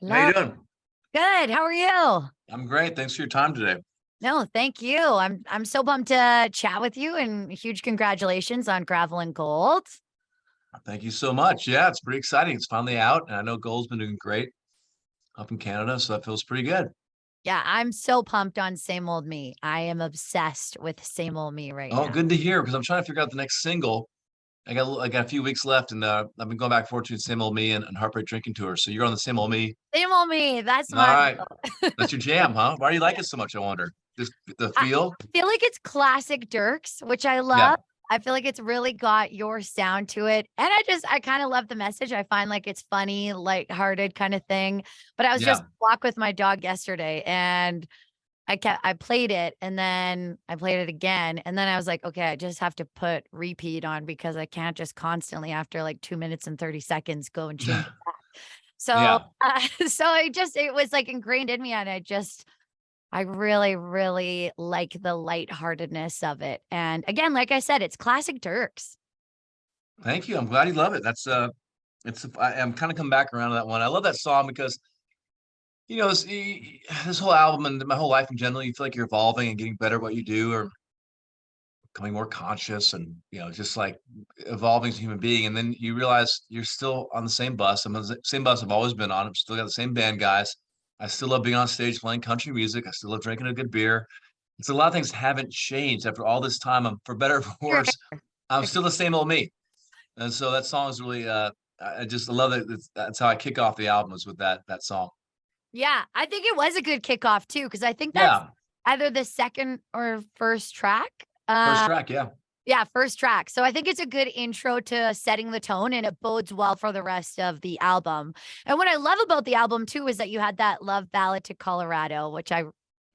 How you Love. doing? Good. How are you? I'm great. Thanks for your time today. No, thank you. I'm so pumped to chat with you and huge congratulations on Gravel and Gold. Thank you so much. Yeah, it's pretty exciting. It's finally out, and I know Gold's been doing great up in Canada, so that feels pretty good. Yeah, I'm so pumped on Same Old Me. I am obsessed with Same Old Me right Oh, now. good to hear because I'm trying to figure out the next single. I got a few weeks left, and I've been going back and forth between Same Old Me and Heartbreak Drinking Tour. So you're on the Same Old Me. Same Old Me. That's All my right, that's your jam, huh? Why do you like it so much? I wonder. Just the I feel. feel like it's classic Dierks, which I Yeah, love. I feel like it's really got your sound to it. And I kind of love the message. I find like it's funny, lighthearted kind of thing. But I was just yeah. walk with my dog yesterday and I played it and then I played it again. And then I was like, okay, I just have to put repeat on because I can't just constantly after like 2 minutes and 30 seconds go and change it back. So, Yeah. it was like ingrained in me. And I really, really like the lightheartedness of it. And again, like I said, it's classic Dirks. Thank you. I'm glad you love it. I'm kind of come back around to that one. I love that song because this whole album and my whole life in general, you feel like you're evolving and getting better at what you do, or becoming more conscious, and just like evolving as a human being. And then you realize you're still on the same bus. I'm on the same bus I've always been on. I've still got the same band guys. I still love being on stage playing country music. I still love drinking a good beer. It's a lot of things haven't changed after all this time. I'm, for better or for Sure. worse, I'm still the same old me. And so that song is really I just love it. That's how I kick off the album, is with that song. Yeah, I think it was a good kickoff too, because I think that's Yeah. either the second or first track. First track, yeah. Yeah, first track. So I think it's a good intro to setting the tone and it bodes well for the rest of the album. And what I love about the album too is that you had that love ballad to Colorado, which I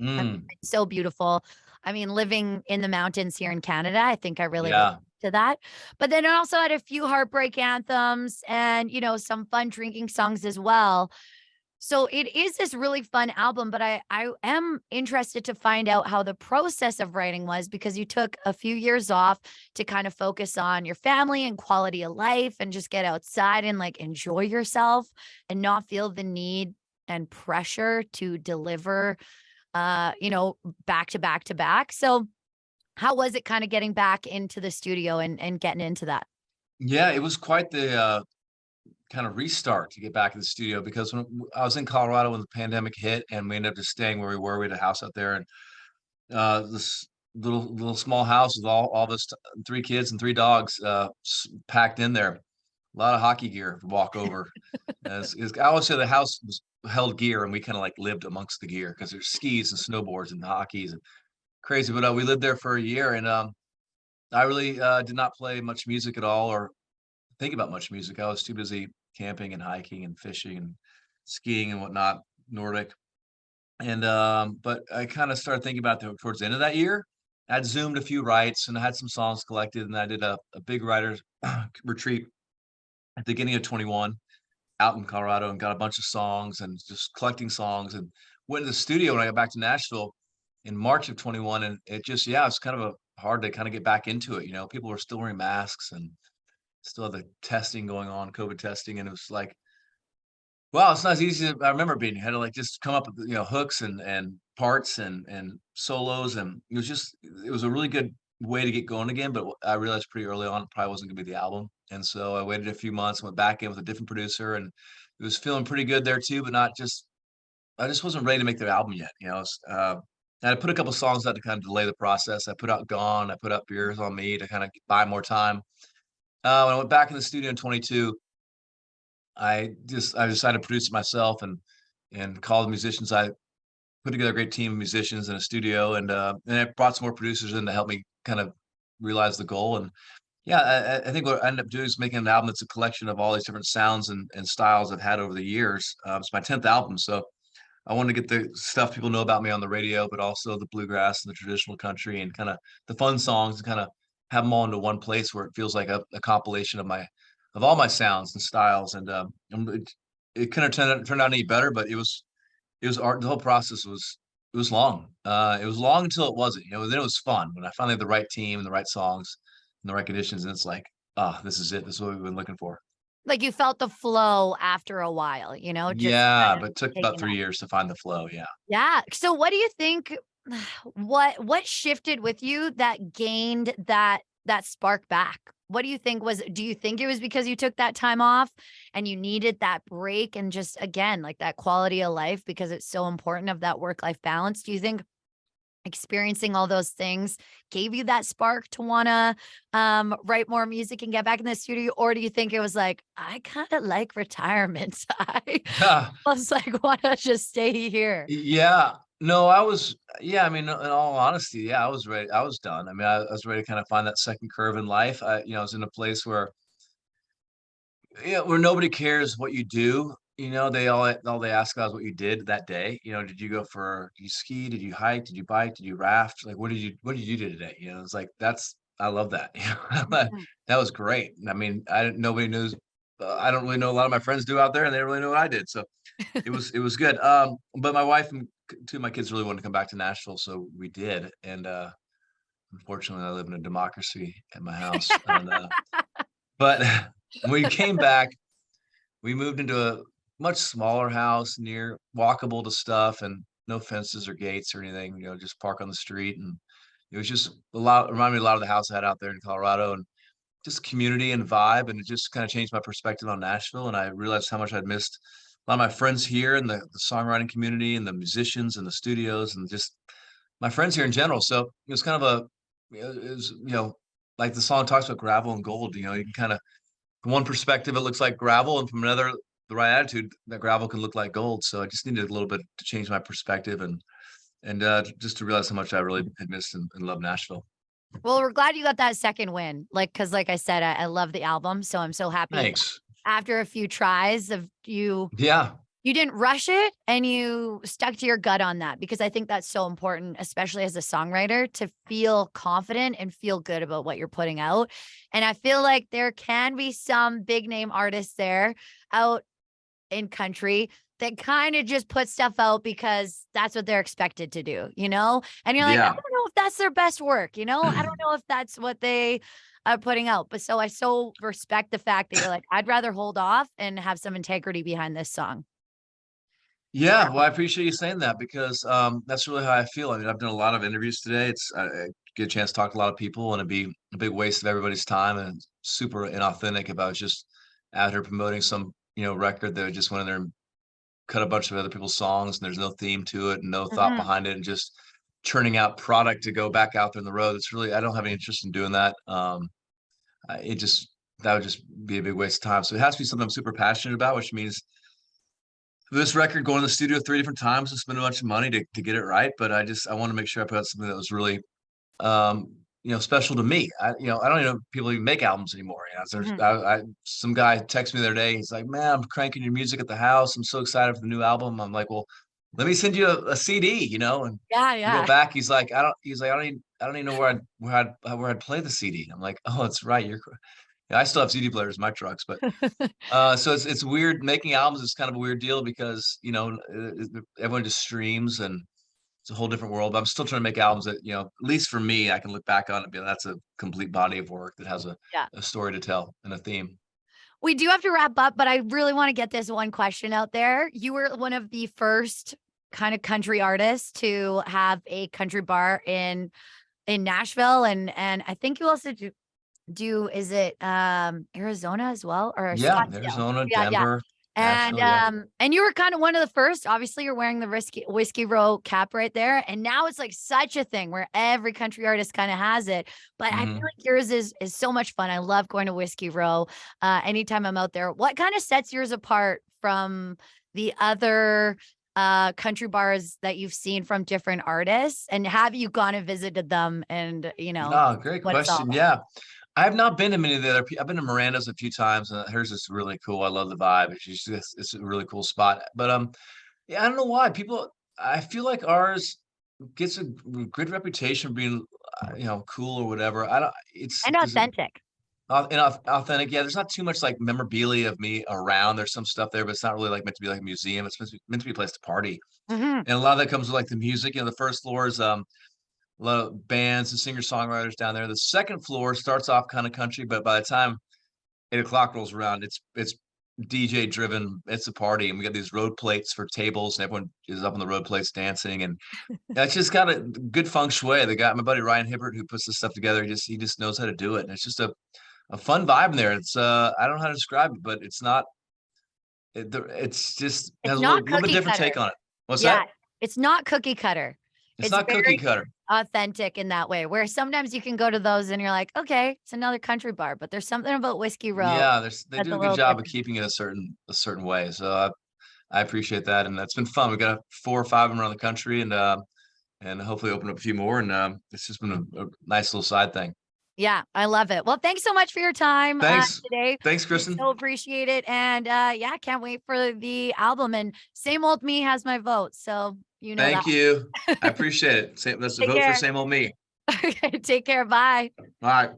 Mm, it's so beautiful. I mean, living in the mountains here in Canada, I think I really relate yeah. to that. But then it also had a few heartbreak anthems and, some fun drinking songs as well. So it is this really fun album, but I am interested to find out how the process of writing was because you took a few years off to kind of focus on your family and quality of life and just get outside and like enjoy yourself and not feel the need and pressure to deliver back to back to back. So how was it kind of getting back into the studio and getting into that? Yeah, it was quite the kind of restart to get back in the studio, because when I was in Colorado when the pandemic hit, and we ended up just staying where we were. We had a house out there, and this little small house with all of us, three kids and three dogs, packed in there. A lot of hockey gear to walk over. I always say the house was held gear, and we kind of like lived amongst the gear because there's skis and snowboards and hockeys and crazy. But we lived there for a year, and I really did not play much music at all, or think about much music. I was too busy camping and hiking and fishing and skiing and whatnot, Nordic. And but I kind of started thinking about towards the end of that year. I'd zoomed a few rights and I had some songs collected, and I did a big writers retreat at the beginning of 21 out in Colorado, and got a bunch of songs and just collecting songs, and went to the studio when I got back to Nashville in March of 21. And it just, yeah, it's kind of a hard to kind of get back into it. People were still wearing masks and still had the testing going on, COVID testing. And it was like, wow, it's not as easy as I remember being. You had to like just come up with, hooks and parts and solos. And it was a really good way to get going again. But I realized pretty early on it probably wasn't gonna be the album. And so I waited a few months, went back in with a different producer, and it was feeling pretty good there too, but not just I just wasn't ready to make the album yet. And I put a couple songs out to kind of delay the process. I put out Gone, I put out Beers on Me to kind of buy more time. When I went back in the studio in 22, I decided to produce it myself, and call the musicians. I put together a great team of musicians in a studio, and I brought some more producers in to help me kind of realize the goal. And yeah, I think what I ended up doing is making an album that's a collection of all these different sounds and styles I've had over the years. It's my 10th album, so I wanted to get the stuff people know about me on the radio, but also the bluegrass and the traditional country and kind of the fun songs, and kind of have them all into one place where it feels like a compilation of all my sounds and styles. And it kind of turned out any better, but it was art. The whole process was long. It was long until it wasn't. Then it was fun when I finally had the right team and the right songs and the right conditions, and it's like, ah, this is it. This is what we've been looking for. Like you felt the flow after a while, just Yeah, kind of but it took about taking 3 off. years to find the flow, yeah. Yeah. So what do you think what shifted with you that gained that spark back? What do you think do you think it was because you took that time off and you needed that break and just again, like that quality of life because it's so important of that work-life balance? Do you think experiencing all those things gave you that spark to wanna, write more music and get back in the studio? Or do you think it was like, "I kinda like retirement. I was like, wanna just stay here." Yeah. No, I was yeah, I mean, in all honesty, yeah, I was ready. I was done. I mean, I was ready to kind of find that second curve in life. I was in a place where yeah, where nobody cares what you do. All they ask about is what you did that day. Did you go did you ski? Did you hike? Did you bike? Did you raft? Like, what did you do today? It's like I love that. Mhm. That was great. I mean, I didn't nobody knows. I don't really know a lot of my friends do out there, and they don't really know what I did. So it was good. But my wife and two of my kids really wanted to come back to Nashville, so we did. And unfortunately, I live in a democracy at my house. And but when we came back, we moved into a much smaller house near walkable to stuff and no fences or gates or anything. Just park on the street. And it was just reminded me a lot of the house I had out there in Colorado, and just community and vibe. And it just kind of changed my perspective on Nashville. And I realized how much I'd missed a lot of my friends here and the songwriting community and the musicians and the studios and just my friends here in general. So it was kind of it was, like the song talks about gravel and gold. You can kind of, from one perspective, it looks like gravel, and from another, the right attitude, that gravel can look like gold. So I just needed a little bit to change my perspective and just to realize how much I really had missed and loved Nashville. Well, we're glad you got that second win, because like I said, I love the album, so I'm so happy Thanks. after a few tries of Yeah. you didn't rush it and you stuck to your gut on that because I think that's so important, especially as a songwriter, to feel confident and feel good about what you're putting out. And I feel like there can be some big name artists there out in country that kind of just put stuff out because that's what they're expected to do, you know? And you're like, I Yeah. don't know if that's their best work, you know? I don't know if that's what they are putting out. But so I so respect the fact that you're like, I'd rather hold off and have some integrity behind this song. Yeah, well, I appreciate you saying that because that's really how I feel. I mean, I've done a lot of interviews today. I get a chance to talk to a lot of people, and it'd be a big waste of everybody's time and super inauthentic if I was just out here promoting some record that just went in there and cut a bunch of other people's songs, and there's no theme to it and no thought Mhm. behind it, and just churning out product to go back out there on the road. I don't have any interest in doing that. It just that would just be a big waste of time. So it has to be something I'm super passionate about, which means this record going to the studio 3 different times and spend a bunch of money to get it right. But I want to make sure I put out something that was really um special to me. I don't even know if people even make albums anymore. Mhm. Some guy texted me the other day. He's like, "Man, I'm cranking your music at the house. I'm so excited for the new album." I'm like, "Well, let me send you a CD, and Yeah, he wrote yeah. back. I don't even know where I'd play the CD. I'm like, "Oh, that's right. Yeah, I still have CD players in my trucks, but so it's weird. Making albums is kind of a weird deal because everyone just streams, and it's a whole different world. But I'm still trying to make albums that at least for me, I can look back on it and be like, that's a complete body of work that has Yeah. a story to tell and a theme. We do have to wrap up, but I really want to get this one question out there. You were one of the first kind of country artists to have a country bar in Nashville, and I think you also do is it Arizona as well or Yeah, Scottsdale? Arizona, Yeah, yeah. Denver, Nashville. Yeah. And you were kind of one of the first. Obviously, you're wearing the whiskey row cap right there. And now it's like such a thing where every country artist kind of has it. But I feel hmm like yours is so much fun. I love going to Whiskey Row anytime I'm out there. What kind of sets yours apart from the other country bars that you've seen from different artists? And have you gone and visited them and Oh, great what it's all question. about? Yeah. I have not been to many of the other. I've been to Miranda's a few times, and hers is really cool. I love the vibe. It's a really cool spot. But yeah, I don't know why people. I feel like ours gets a good reputation for being, cool or whatever. I don't. It's And there's authentic. authentic. Yeah, there's not too much like memorabilia of me around. There's some stuff there, but it's not really like meant to be like a museum. It's meant to be a place to party, Mhm. and a lot of that comes with like the music. The first floor is a lot of bands and singer songwriters down there. The second floor starts off kind of country, but by the time 8 o'clock rolls around, it's DJ driven. It's a party, and we got these road plates for tables, and everyone is up on the road plates dancing, and it's just got a good feng shui. The guy, my buddy Ryan Hibbert, who puts this stuff together, he just knows how to do it, and it's just a fun vibe in there. It's I don't know how to describe it, but it's not. It's just It's has a not little bit cookie different cutter. take on it. What's Yeah, that? it's not cookie cutter. It's It's not cookie very cutter. authentic in that way, where sometimes you can go to those and you're like, okay, it's another country bar, but there's something about Whiskey Row Yeah, they that's do a a good little job of different. keeping it a certain way. So I appreciate that, and that's been fun. We got 4 or 5 of them around the country, and hopefully open up a few more. And it's just been a nice little side thing. Yeah, I love it. Well, thanks so much for your time Thanks, today. thanks, We Kristen. so appreciate it. And yeah, can't wait for the album. And same old me has my vote. So you know that. Thank you. I appreciate it. That's a Take vote for care. same old me. Okay, take care. Bye. All right.